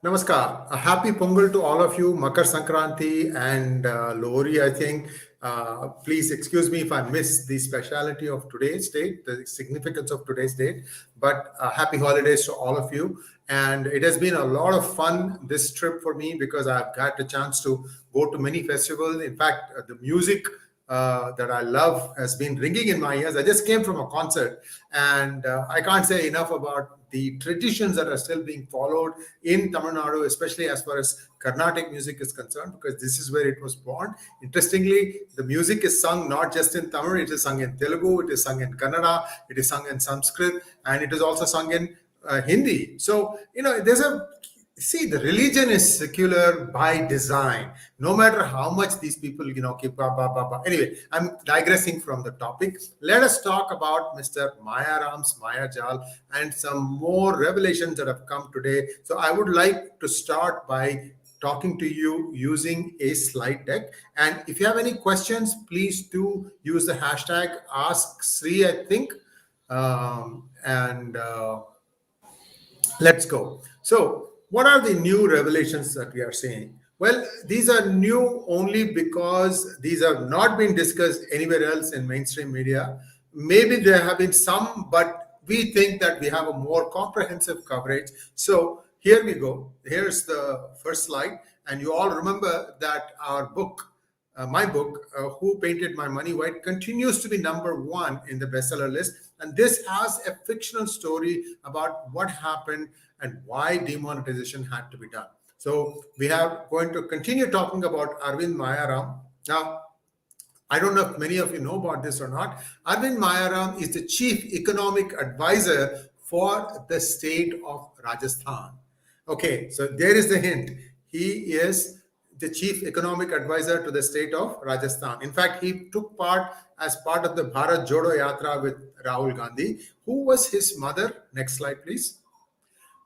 Namaskar. A happy Pongal to all of you, Makar Sankranti and Lohri, I think. Please excuse me if I miss the speciality of today's date, the significance of today's date, but happy holidays to all of you. And it has been a lot of fun, this trip for me, because I've got the chance to go to many festivals. In fact, the music that I love has been ringing in my ears. I just came from a concert, and I can't say enough about the traditions that are still being followed in Tamil Nadu, especially as far as Carnatic music is concerned, because this is where it was born. Interestingly, the music is sung not just in Tamil, it is sung in Telugu, it is sung in Kannada, it is sung in Sanskrit, and it is also sung in Hindi. So, see, the religion is secular by design, no matter how much these people, keep Anyway, I'm digressing from the topic. Let us talk about Mr. Mayaram's Mayajal and some more revelations that have come today. So I would like to start by talking to you using a slide deck. And if you have any questions, please do use the hashtag #AskSri, I think. Let's go. So, what are the new revelations that we are seeing? Well, these are new only because these have not been discussed anywhere else in mainstream media. Maybe there have been some, but we think that we have a more comprehensive coverage. So here we go. Here's the first slide. And you all remember that our book, my book, Who Painted My Money White, continues to be #1 in the bestseller list. And this has a fictional story about what happened and why demonetization had to be done. So we are going to continue talking about Arvind Mayaram. Now, I don't know if many of you know about this or not. Arvind Mayaram is the chief economic advisor for the state of Rajasthan. Okay, so there is the hint. He is the chief economic advisor to the state of Rajasthan. In fact, he took part as part of the Bharat Jodo Yatra with Rahul Gandhi. Who was his mother? Next slide, please.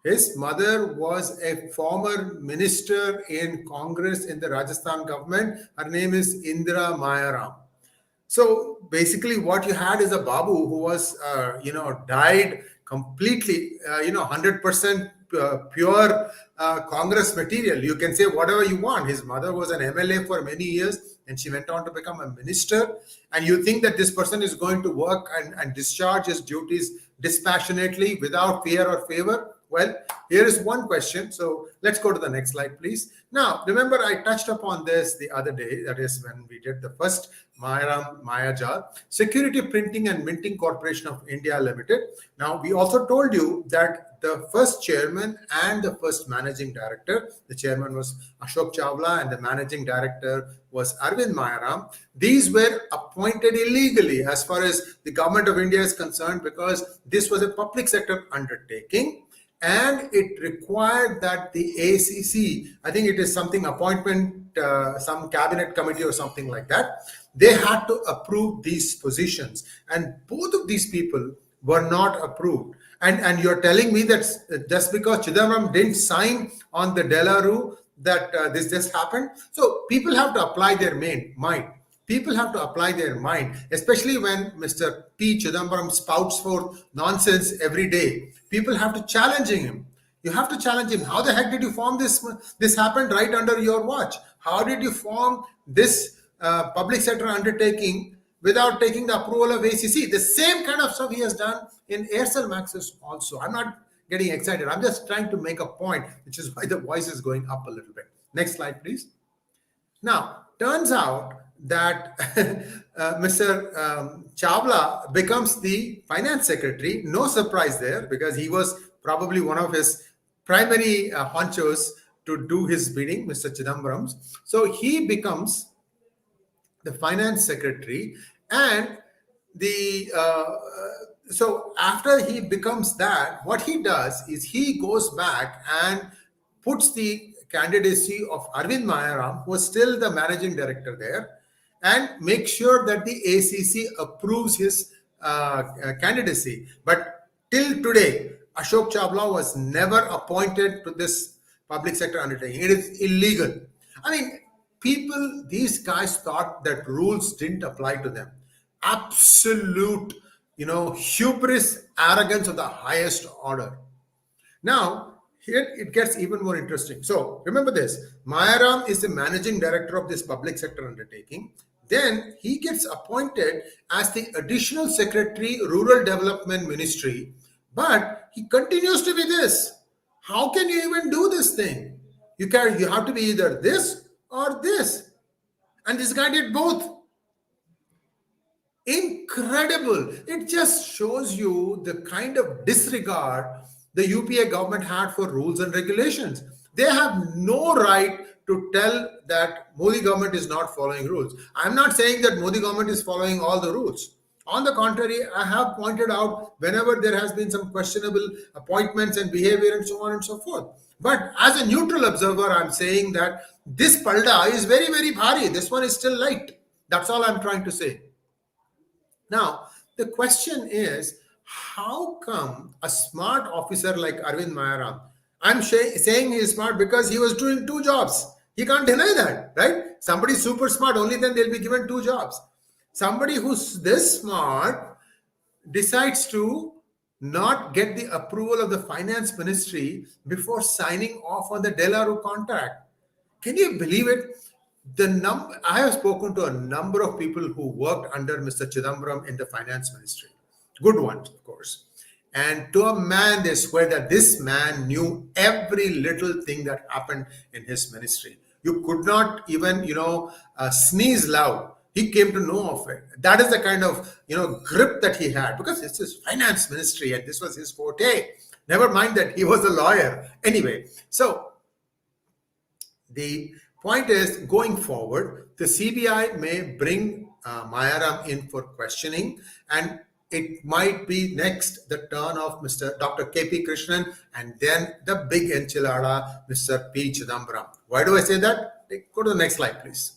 His mother was a former minister in Congress in the Rajasthan government. Her name is Indira Mayaram. So basically what you had is a Babu who was, died completely, 100% pure Congress material. You can say whatever you want. His mother was an MLA for many years and she went on to become a minister. And you think that this person is going to work and discharge his duties dispassionately without fear or favor? Well, here is one question. So let's go to the next slide, please. Now, remember, I touched upon this the other day. That is when we did the first Mayaram Mayajal, Security Printing and Minting Corporation of India Limited. Now, we also told you that the first chairman and the first managing director, the chairman was Ashok Chawla and the managing director was Arvind Mayaram. These were appointed illegally as far as the government of India is concerned, because this was a public sector undertaking. And it required that the ACC, I think it is something appointment, some cabinet committee or something like that, they had to approve these positions. And both of these people were not approved. And you're telling me that just because Chidambaram didn't sign on the Delarue that this just happened? So people have to apply their mind. People have to apply their mind, especially when Mr. P Chidambaram spouts forth nonsense every day. People have to challenge him. You have to challenge him. How the heck did you form this? This happened right under your watch. How did you form this public sector undertaking without taking the approval of ACC? The same kind of stuff he has done in Aircel Maxis also. I'm not getting excited. I'm just trying to make a point, which is why the voice is going up a little bit. Next slide, please. Now, turns out that Mr. Chawla becomes the finance secretary. No surprise there, because he was probably one of his primary honchos to do his bidding, Mr. Chidambaram's. So he becomes the finance secretary, and so after he becomes that, what he does is he goes back and puts the candidacy of Arvind Mayaram, who was still the managing director there, and make sure that the ACC approves his candidacy. But till today, Ashok Chawla was never appointed to this public sector undertaking. It is illegal. I mean, these guys thought that rules didn't apply to them. Absolute, hubris, arrogance of the highest order. Now, Here it gets even more interesting. So remember this, Mayaram is the managing director of this public sector undertaking. Then he gets appointed as the additional secretary, Rural Development Ministry, but he continues to be this. How can you even do this thing? You have to be either this or this. And this guy did both. Incredible. It just shows you the kind of disregard the UPA government had for rules and regulations. They have no right to tell that Modi government is not following rules. I'm not saying that Modi government is following all the rules. On the contrary, I have pointed out whenever there has been some questionable appointments and behavior and so on and so forth. But as a neutral observer, I'm saying that this palda is very, very bhari. This one is still light. That's all I'm trying to say. Now, the question is, how come a smart officer like Arvind Mayaram, I'm saying he's smart because he was doing two jobs. He can't deny that, right? Somebody super smart, only then they'll be given two jobs. Somebody who's this smart decides to not get the approval of the finance ministry before signing off on the 𝙤𝙧𝙤𝙀 contract. Can you believe it? I have spoken to a number of people who worked under Mr. Chidambaram in the finance ministry. Good ones, of course. And to a man, they swear that this man knew every little thing that happened in his ministry. You could not even, sneeze loud. He came to know of it. That is the kind of, grip that he had, because it's his finance ministry and this was his forte. Never mind that he was a lawyer. Anyway, so the point is, going forward, the CBI may bring Mayaram in for questioning, and it might be next the turn of Mr. Dr. K.P. Krishnan, and then the big enchilada, Mr. P. Chidambaram. Why do I say that? Go to the next slide, please.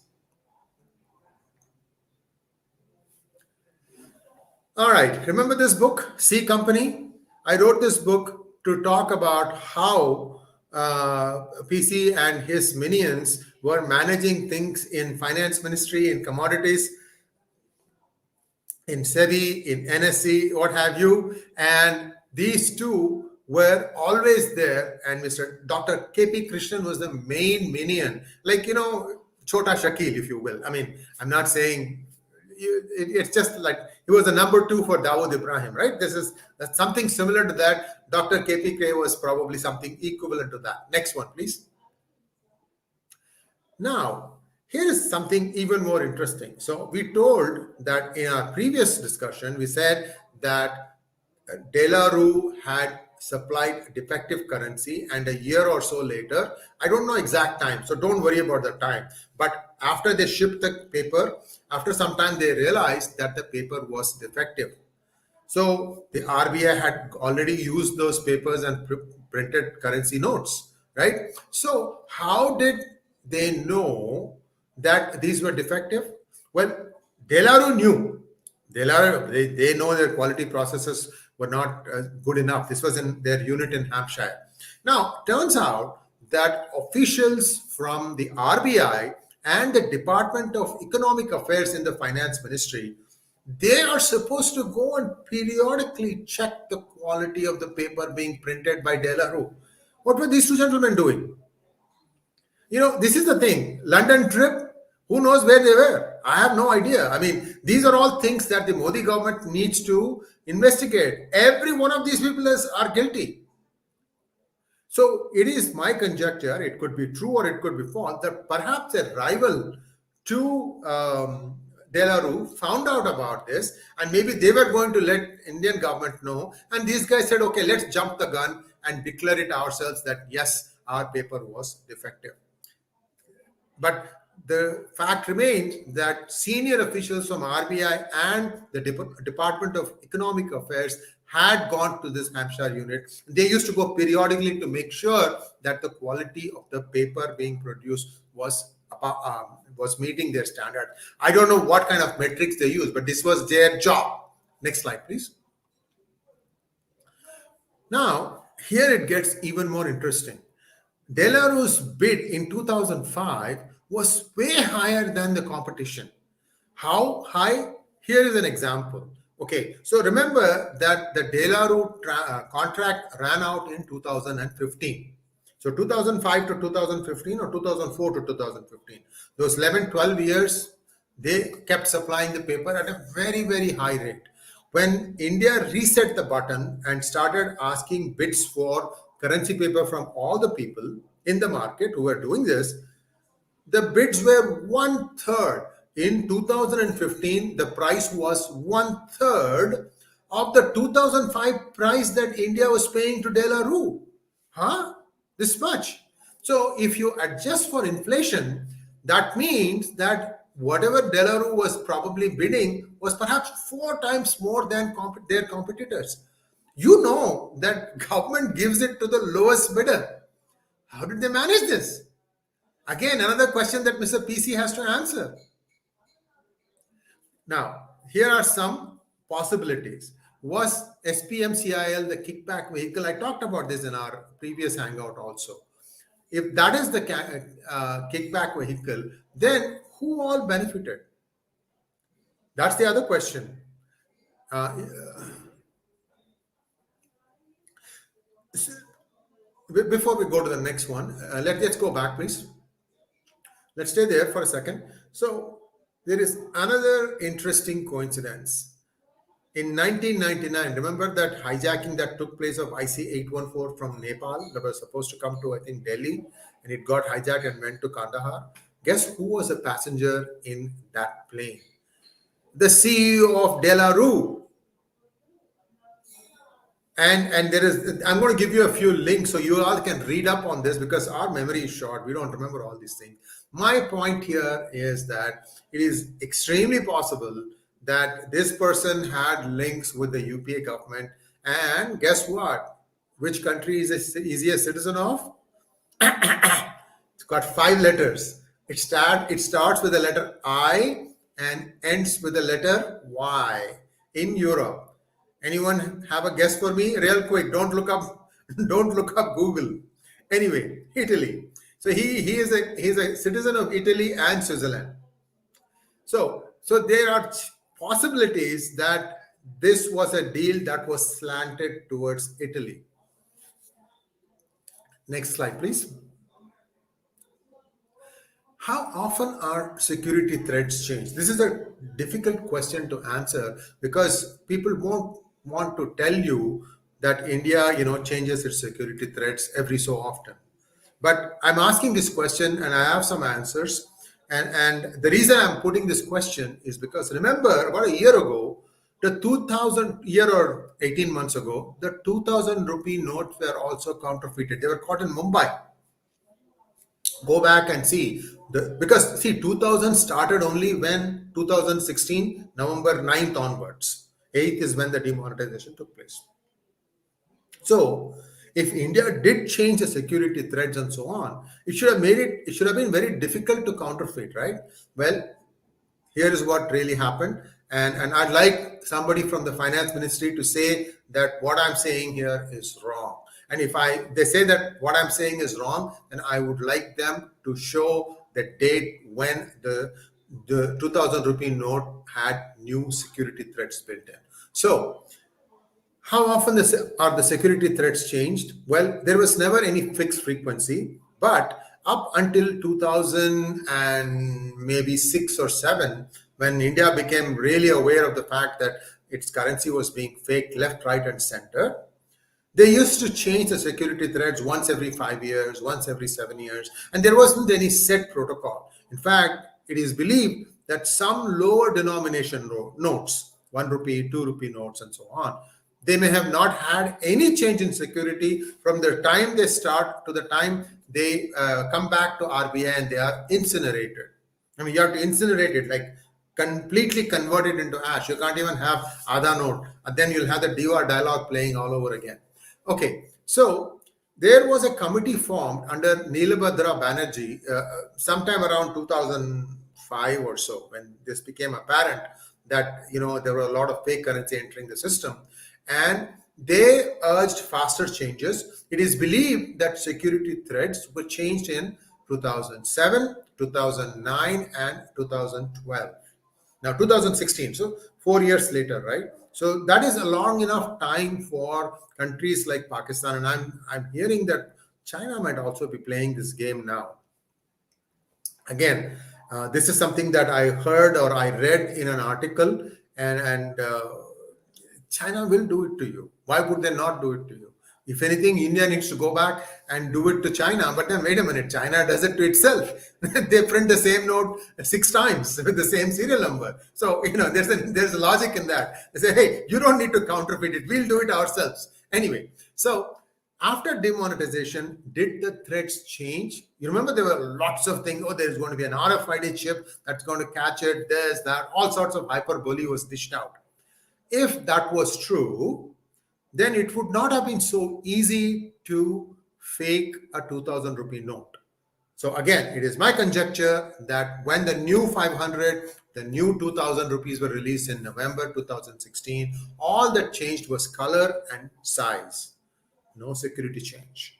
All right, remember this book, C Company? I wrote this book to talk about how PC and his minions were managing things in finance ministry, in commodities, in SEBI, in NSE, what have you. And these two were always there. And Mr. Dr. K.P. Krishnan was the main minion, like, Chota Shakil, if you will. I mean, I'm not saying it's just like he was the number two for Dawood Ibrahim, right? That's something similar to that. Dr. K.P. K was probably something equivalent to that. Next one, please. Now, here is something even more interesting. So we told that in our previous discussion, we said that 𝙤𝙧𝙤𝙬 had supplied defective currency, and a year or so later, I don't know exact time, so don't worry about the time, but after they shipped the paper, after some time they realized that the paper was defective. So the RBI had already used those papers and printed currency notes, right? So how did they know that these were defective? Well, 𝙤𝙧𝙤𝙬 knew. They know their quality processes were not good enough. This was in their unit in Hampshire. Now, turns out that officials from the RBI and the Department of Economic Affairs in the Finance Ministry, they are supposed to go and periodically check the quality of the paper being printed by 𝙤𝙧𝙤𝙬. What were these two gentlemen doing? This is the thing. London trip, who knows where they were? I have no idea. I mean, these are all things that the Modi government needs to investigate. Every one of these people are guilty. So it is my conjecture, it could be true or it could be false, that perhaps a rival to 𝙤𝙧𝙤𝙬 found out about this, and maybe they were going to let Indian government know, and these guys said, okay, let's jump the gun and declare it ourselves that yes, our paper was defective. But the fact remains that senior officials from RBI and the Department of Economic Affairs had gone to this Hampshire unit. They used to go periodically to make sure that the quality of the paper being produced was meeting their standard. I don't know what kind of metrics they use, but this was their job. Next slide, please. Now, here it gets even more interesting. 𝙤𝙧𝙤𝙬's bid in 2005 was way higher than the competition. How high? Here is an example. Okay, so remember that the De La Rue contract ran out in 2015. So 2005 to 2015 or 2004 to 2015. Those 11, 12 years, they kept supplying the paper at a very, very high rate. When India reset the button and started asking bids for currency paper from all the people in the market who were doing this, the bids were one third. In 2015, the price was one third of the 2005 price that India was paying to De La Rue. Huh? This much. So if you adjust for inflation, that means that whatever De La Rue was probably bidding was perhaps 4 times more than their competitors. You know that government gives it to the lowest bidder. How did they manage this? Again, another question that Mr. PC has to answer. Now, here are some possibilities. Was SPMCIL the kickback vehicle? I talked about this in our previous hangout also. If that is the kickback vehicle, then who all benefited? That's the other question. Before we go to the next one, let's go back, please. Let's stay there for a second. So there is another interesting coincidence. In 1999, remember that hijacking that took place of IC-814 from Nepal that was supposed to come to, I think, Delhi, and it got hijacked and went to Kandahar. Guess who was a passenger in that plane? The CEO of De La Rue. And there is, I'm going to give you a few links so you all can read up on this because our memory is short. We don't remember all these things. My point here is that it is extremely possible that this person had links with the UPA government. And guess what? Which country is he a citizen of? It's got 5 letters. It starts with the letter I and ends with the letter Y in Europe. Anyone have a guess for me? Real quick. Don't look up Google. Anyway, Italy. So he is a citizen of Italy and Switzerland. So there are possibilities that this was a deal that was slanted towards Italy. Next slide, please. How often are security threats changed? This is a difficult question to answer because people won't want to tell you that India, changes its security threats every so often. But I'm asking this question and I have some answers. And the reason I'm putting this question is because remember about a year ago, the 18 months ago, the 2000 rupee notes were also counterfeited. They were caught in Mumbai. Go back and see. Because 2000 started only when 2016, November 9th onwards. 8th is when the demonetization took place. So if India did change the security threats and so on, it should have been very difficult to counterfeit, right? Well, here is what really happened. And I'd like somebody from the finance ministry to say that what I'm saying here is wrong. And if they say that what I'm saying is wrong, then I would like them to show the date when the 2000 rupee note had new security threats built in. So how often are the security threats changed? Well, there was never any fixed frequency, but up until 2000 and maybe 6 or 7, when India became really aware of the fact that its currency was being faked left, right, and center, they used to change the security threats once every 5 years, once every 7 years, and there wasn't any set protocol. In fact, it is believed that some lower denomination notes, 1 rupee, 2 rupee notes, and so on, they may have not had any change in security from the time they start to the time they come back to RBI and they are incinerated. I mean, you have to incinerate it, like completely convert it into ash. You can't even have Aadha note. And then you'll have the Diva dialogue playing all over again. Okay, so there was a committee formed under Neelabhadra Banerjee sometime around 2005 or so, when this became apparent that there were a lot of fake currency entering the system, and they urged faster changes. It is believed that security threats were changed in 2007, 2009, and 2012. Now 2016, so 4 years later, right? So that is a long enough time for countries like Pakistan, and I'm hearing that China might also be playing this game now. Again, this is something that I heard or I read in an article, and China will do it to you. Why would they not do it to you? If anything, India needs to go back and do it to China. But then wait a minute, China does it to itself. They print the same note 6 times with the same serial number. So there's a logic in that. They say, hey, you don't need to counterfeit it. We'll do it ourselves. Anyway, so after demonetization, did the threats change? You remember there were lots of things. Oh, there's going to be an RFID chip that's going to catch it, this, that, all sorts of hyperbole was dished out. If that was true, then it would not have been so easy to fake a 2000 rupee note. So again, it is my conjecture that when the new 500, the new 2000 rupees were released in November 2016, all that changed was color and size. No security change.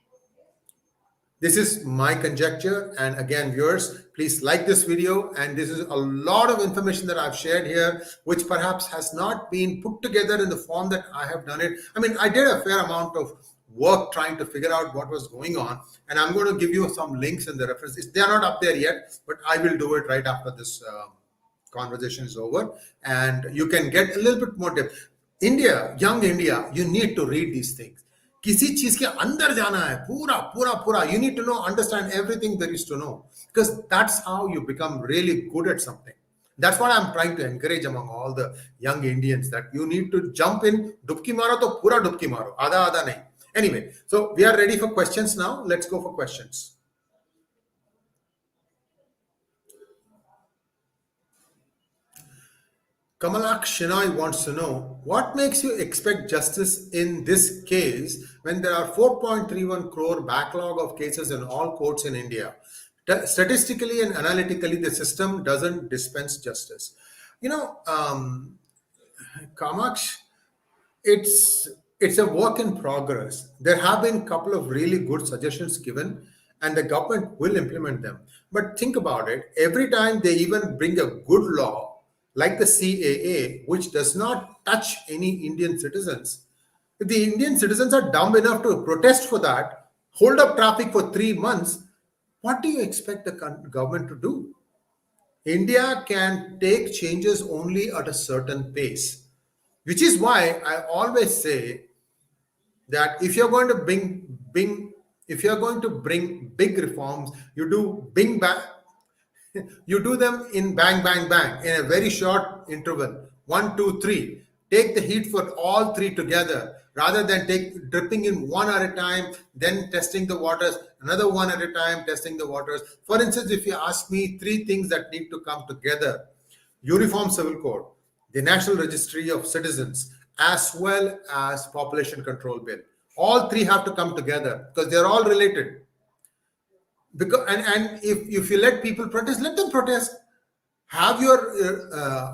This is my conjecture. And again, viewers, please like this video. And this is a lot of information that I've shared here, which perhaps has not been put together in the form that I have done it. I mean, I did a fair amount of work trying to figure out what was going on. And I'm going to give you some links and the references. They are not up there yet, but I will do it right after this conversation is over. And you can get a little bit more depth. India, young India, you need to read these things. किसी चीज के अंदर जाना है पूरा you need to know, understand everything there is to know, because that's how you become really good at something. That's what I'm trying to encourage among all the young Indians, that you need to jump in. Dubki maro to pura dubki maro, आधा nahi. Anyway, so we are ready for questions now. Let's go for questions. 𝗏𝘆𝗆𝘀𝘆 wants to know, what makes you expect justice in this case when there are 4.31 crore backlog of cases in all courts in India? Statistically and analytically, the system doesn't dispense justice. Kamaksh, it's a work in progress. There have been a couple of really good suggestions given, and the government will implement them. But think about it. Every time they even bring a good law, like the CAA, which does not touch any Indian citizens, if the Indian citizens are dumb enough to protest for that, hold up traffic for 3 months, what do you expect the government to do? India can take changes only at a certain pace, which is why I always say that if you're going to bring big reforms, you do you do them in bang, bang, bang, in a very short interval. 1, 2, 3. Take the heat for all 3 together, rather than dripping in one at a time, then testing the waters, another one at a time, testing the waters. For instance, if you ask me 3 things that need to come together: Uniform Civil Code, the National Registry of Citizens, as well as Population Control Bill. All 3 have to come together because they're all related. Because and if you let people protest, let them protest. Have your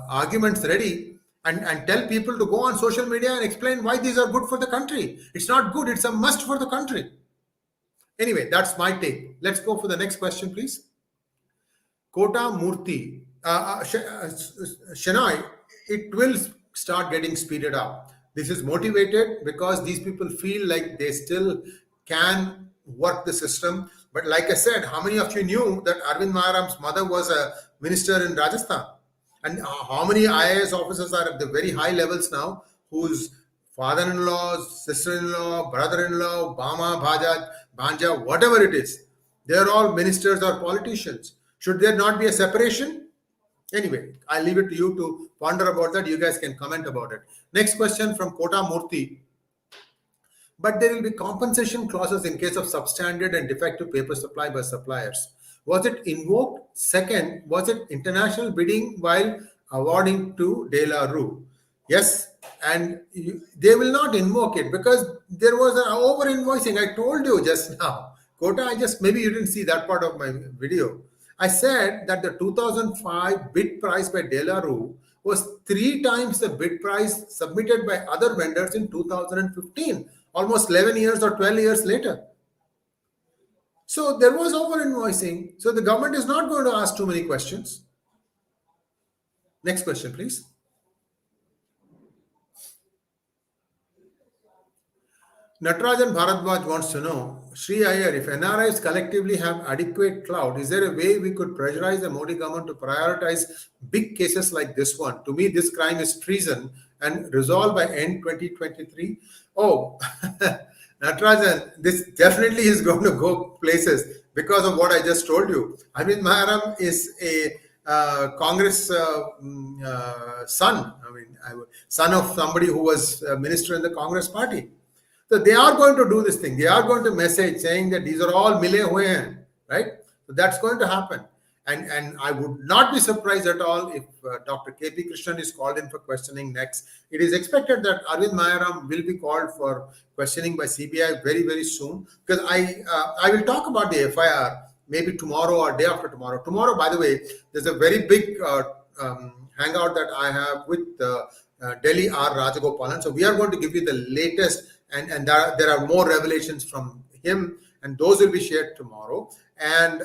arguments ready and tell people to go on social media and explain why these are good for the country. It's not good, it's a must for the country. Anyway, that's my take. Let's go for the next question, please. Kota Murthy. Shenoy, it will start getting speeded up. This is motivated because these people feel like they still can work the system. But like I said, how many of you knew that Arvind Mayaram's mother was a minister in Rajasthan? And how many IAS officers are at the very high levels now, whose father-in-law, sister-in-law, brother-in-law, Bama, Bhanja, whatever it is, they're all ministers or politicians. Should there not be a separation? Anyway, I leave it to you to ponder about that. You guys can comment about it. Next question from Kota Murthy. But there will be compensation clauses in case of substandard and defective paper supply by suppliers. Was it invoked? Second, was it international bidding while awarding to 𝙒𝙧𝙬? Yes, and they will not invoke it because there was an over invoicing. I told you just now. Kota, maybe you didn't see that part of my video. I said that the 2005 bid price by 𝙒𝙧𝙬 was 3 times the bid price submitted by other vendors in 2015. Almost 11 years or 12 years later. So there was over invoicing. So the government is not going to ask too many questions. Next question, please. Natarajan Bharadwaj wants to know, Sri Iyer, if NRIs collectively have adequate clout, is there a way we could pressurize the Modi government to prioritize big cases like this one? To me, this crime is treason and resolved by end 2023. Oh, Natarajan, this definitely is going to go places because of what I just told you. Arvind Mayaram is a Congress son, son of somebody who was a minister in the Congress party. So they are going to do this thing. They are going to message saying that these are all mile hue hain, right? So that's going to happen. And I would not be surprised at all if Dr. K.P. Krishnan is called in for questioning next. It is expected that Arvind Mayaram will be called for questioning by CBI very, very soon, because I will talk about the FIR maybe tomorrow or day after tomorrow. Tomorrow, by the way, there's a very big hangout that I have with 𝙒𝙠 I 𝗠𝘆𝗆. So we are going to give you the latest, and there are more revelations from him, and those will be shared tomorrow. And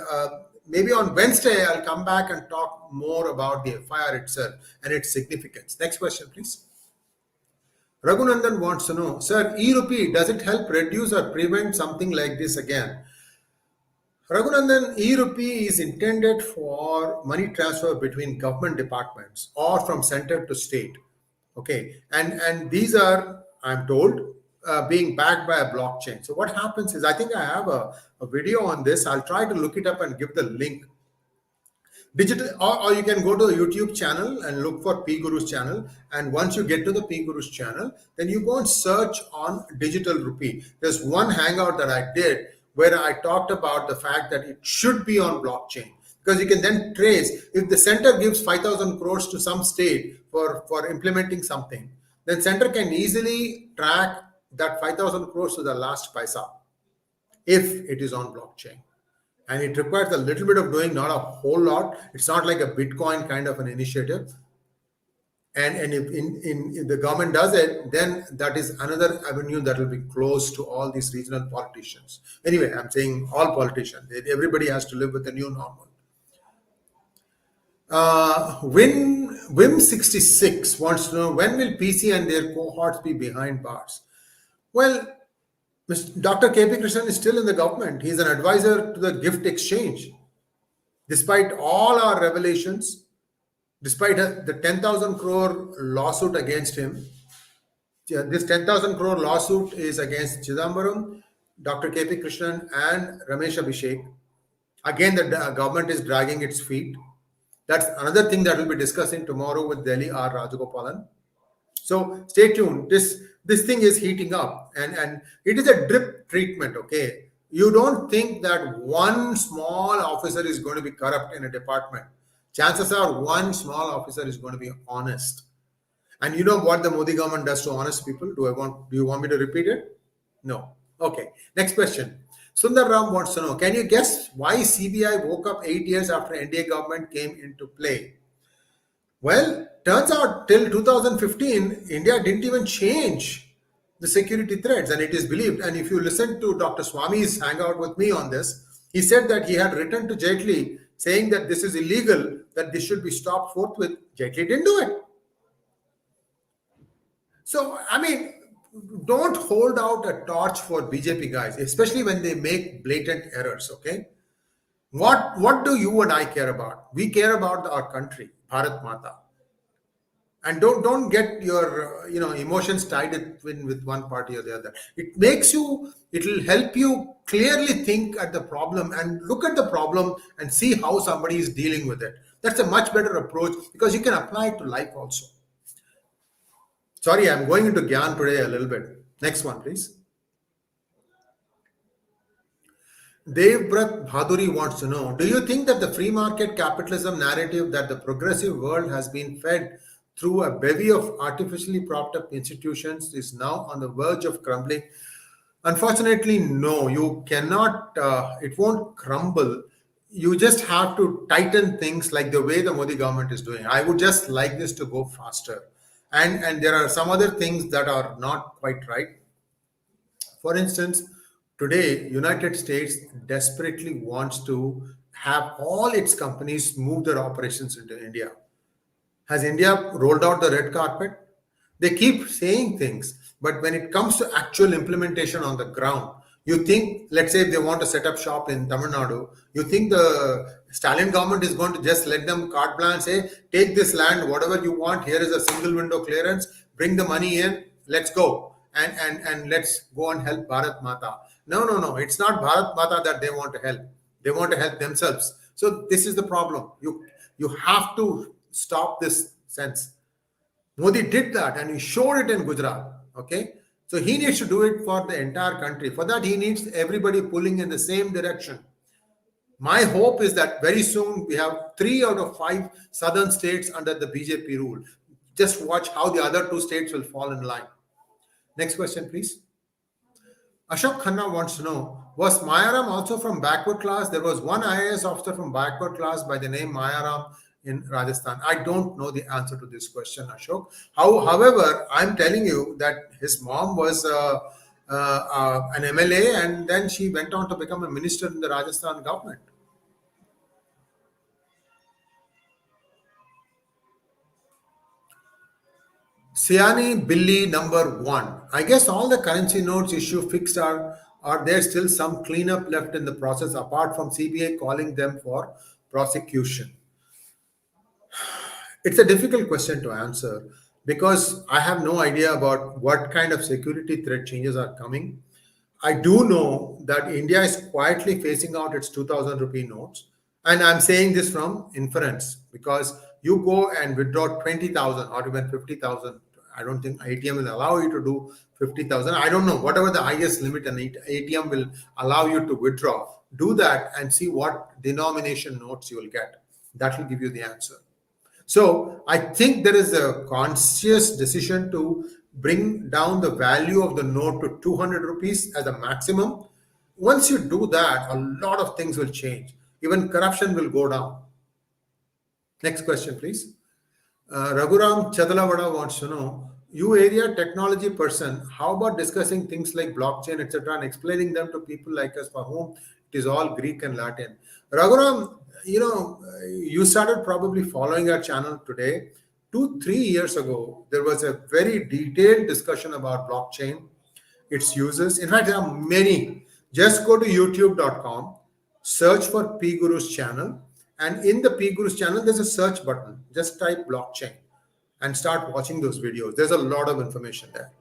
maybe on Wednesday, I'll come back and talk more about the FIR itself and its significance. Next question, please. Raghunandan wants to know, sir, E-rupee, does it help reduce or prevent something like this again? Raghunandan, E-rupee is intended for money transfer between government departments or from center to state. Okay, and these are, I'm told, being backed by a blockchain. So what happens is, I think I have a video on this. I'll try to look it up and give the link. Digital, or you can go to the YouTube channel and look for PGurus channel. And once you get to the PGurus channel, then you go and search on digital rupee. There's one hangout that I did where I talked about the fact that it should be on blockchain, because you can then trace, if the center gives 5,000 crores to some state for implementing something, then center can easily track that 5,000 crores to the last paisa if it is on blockchain. And it requires a little bit of doing, not a whole lot. It's not like a Bitcoin kind of an initiative. And if the government does it, then that is another avenue that will be closed to all these regional politicians. Anyway, I'm saying all politicians. Everybody has to live with the new normal. Wim66 wants to know, when will PC and their cohorts be behind bars? Well, Dr. K.P. Krishnan is still in the government. He's an advisor to the gift exchange. Despite all our revelations, despite the 10,000 crore lawsuit against him, this 10,000 crore lawsuit is against Chidambaram, Dr. K.P. Krishnan, and Ramesh Abhishek. Again, the government is dragging its feet. That's another thing that we'll be discussing tomorrow with 𝙒𝙠 I 𝗠𝘆𝗆. So stay tuned. This thing is heating up, and it is a drip treatment. Okay, you don't think that one small officer is going to be corrupt in a department. Chances are one small officer is going to be honest. And you know what the Modi government does to honest people? Do you want me to repeat it? No. Okay. Next question. Sundar Ram wants to know, can you guess why CBI woke up 8 years after NDA government came into play? Well, turns out till 2015, India didn't even change the security threats, and it is believed. And if you listen to Dr. Swami's hangout with me on this, he said that he had written to 𝗤𝙑𝙑 saying that this is illegal, that this should be stopped forthwith. 𝗤𝙑𝙑 didn't do it. So, I mean, don't hold out a torch for BJP guys, especially when they make blatant errors, okay? What do you and I care about? We care about our country, Bharat Mata. And don't get your emotions tied in with one party or the other. It'll help you clearly think at the problem and look at the problem and see how somebody is dealing with it. That's a much better approach, because you can apply it to life also. Sorry, I'm going into Gyan today a little bit. Next one, please. Devbrat Bhaduri wants to know, do you think that the free market capitalism narrative that the progressive world has been fed through a bevy of artificially propped up institutions is now on the verge of crumbling? Unfortunately, no, you cannot, it won't crumble. You just have to tighten things like the way the Modi government is doing. I would just like this to go faster. And there are some other things that are not quite right. For instance, today, United States desperately wants to have all its companies move their operations into India. Has India rolled out the red carpet? They keep saying things. But when it comes to actual implementation on the ground, you think, let's say if they want to set up shop in Tamil Nadu, you think the Stalin government is going to just let them carte blanche, say, take this land, whatever you want, here is a single window clearance, bring the money in, let's go. And let's go and help Bharat Mata. No. It's not Bharat Mata that they want to help. They want to help themselves. So this is the problem. You have to stop this sense. Modi did that and he showed it in Gujarat. Okay. So he needs to do it for the entire country. For that, he needs everybody pulling in the same direction. My hope is that very soon we have 3 out of 5 southern states under the BJP rule. Just watch how the other 2 states will fall in line. Next question, please. Ashok Khanna wants to know, was Mayaram also from backward class? There was one IAS officer from backward class by the name Mayaram in Rajasthan. I don't know the answer to this question, Ashok. However, I'm telling you that his mom was an MLA and then she went on to become a minister in the Rajasthan government. Siani Billy number 1. I guess all the currency notes issue fixed are there still some cleanup left in the process apart from CBI calling them for prosecution? It's a difficult question to answer because I have no idea about what kind of security threat changes are coming. I do know that India is quietly phasing out its 2000 rupee notes. And I'm saying this from inference because you go and withdraw 20,000 or even 50,000. I don't think ATM will allow you to do 50,000. I don't know, whatever the highest limit an ATM will allow you to withdraw. Do that and see what denomination notes you will get. That will give you the answer. So I think there is a conscious decision to bring down the value of the note to 200 rupees as a maximum. Once you do that, a lot of things will change. Even corruption will go down. Next question, please. Raghuram Chadalavala wants to know, you area technology person, how about discussing things like blockchain, etc., and explaining them to people like us for whom it is all Greek and Latin? Raghuram, you started probably following our channel today. 2-3 years ago, there was a very detailed discussion about blockchain, its uses. In fact, there are many. Just go to youtube.com, search for PGurus channel, and in the PGurus channel, there's a search button. Just type blockchain and start watching those videos. There's a lot of information there.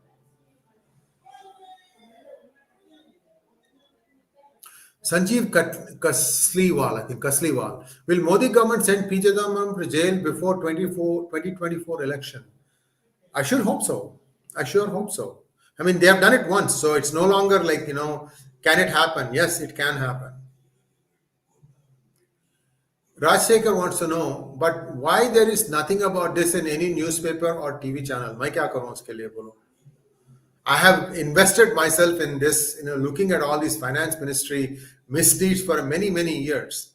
Sanjeev Kasliwal, I think Kasliwal. Will Modi government send P Chidambaram to jail before 2024 election? I sure hope so. I sure hope so. I mean, they have done it once, so it's no longer like, can it happen? Yes, it can happen. Rajsekhar wants to know, but why there is nothing about this in any newspaper or TV channel? मैं क्या करूँ उसके लिए बोलो? I have invested myself in this, looking at all these finance ministry misdeeds for many, many years.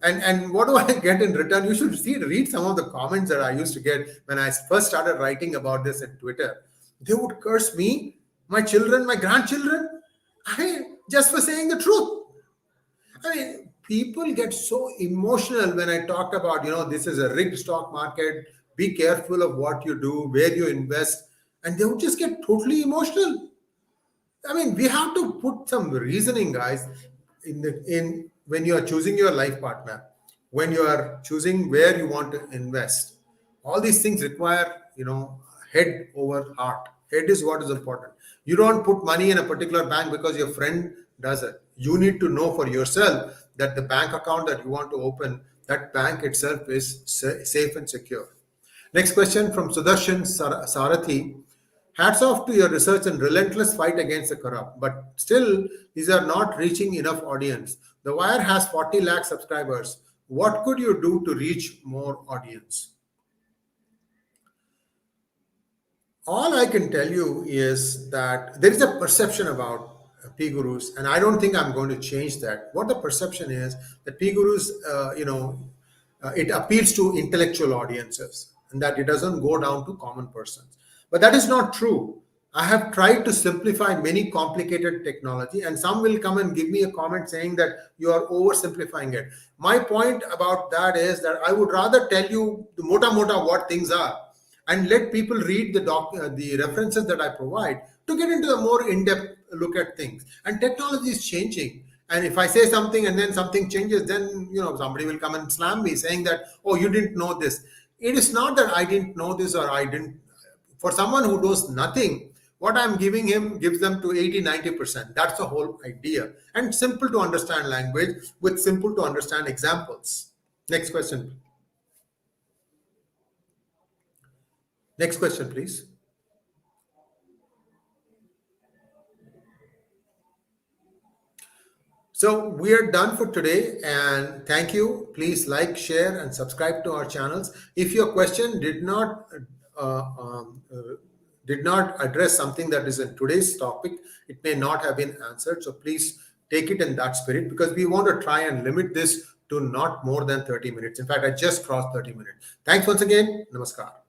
And what do I get in return? You should read some of the comments that I used to get when I first started writing about this at Twitter. They would curse me, my children, my grandchildren, just for saying the truth. I mean, people get so emotional when I talk about, this is a rigged stock market. Be careful of what you do, where you invest. And they would just get totally emotional. I mean, we have to put some reasoning, guys, in when you are choosing your life partner, when you are choosing where you want to invest. All these things require, head over heart. Head is what is important. You don't put money in a particular bank because your friend does it. You need to know for yourself that the bank account that you want to open, that bank itself is safe and secure. Next question from Sudarshan Sarathi. Hats off to your research and relentless fight against the corrupt, but still these are not reaching enough audience. The Wire has 40 lakh subscribers. What could you do to reach more audience? All I can tell you is that there is a perception about PGurus, and I don't think I'm going to change that. What the perception is that PGurus, it appeals to intellectual audiences and that it doesn't go down to common persons. But that is not true. I have tried to simplify many complicated technology, and some will come and give me a comment saying that you are oversimplifying it. My point about that is that I would rather tell you the mota what things are. and let people read the references that I provide to get into a more in-depth look at things. And technology is changing. And if I say something and then something changes, then somebody will come and slam me saying that, oh, you didn't know this. It is not that I didn't know this or I didn't. For someone who knows nothing, what I'm giving him gives them to 80-90%. That's the whole idea. And simple to understand language with simple to understand examples. Next question. Next question, please. So we are done for today, and thank you. Please like, share, and subscribe to our channels. If your question did not address something that is in today's topic, it may not have been answered. So please take it in that spirit, because we want to try and limit this to not more than 30 minutes. In fact, I just crossed 30 minutes. Thanks once again. Namaskar.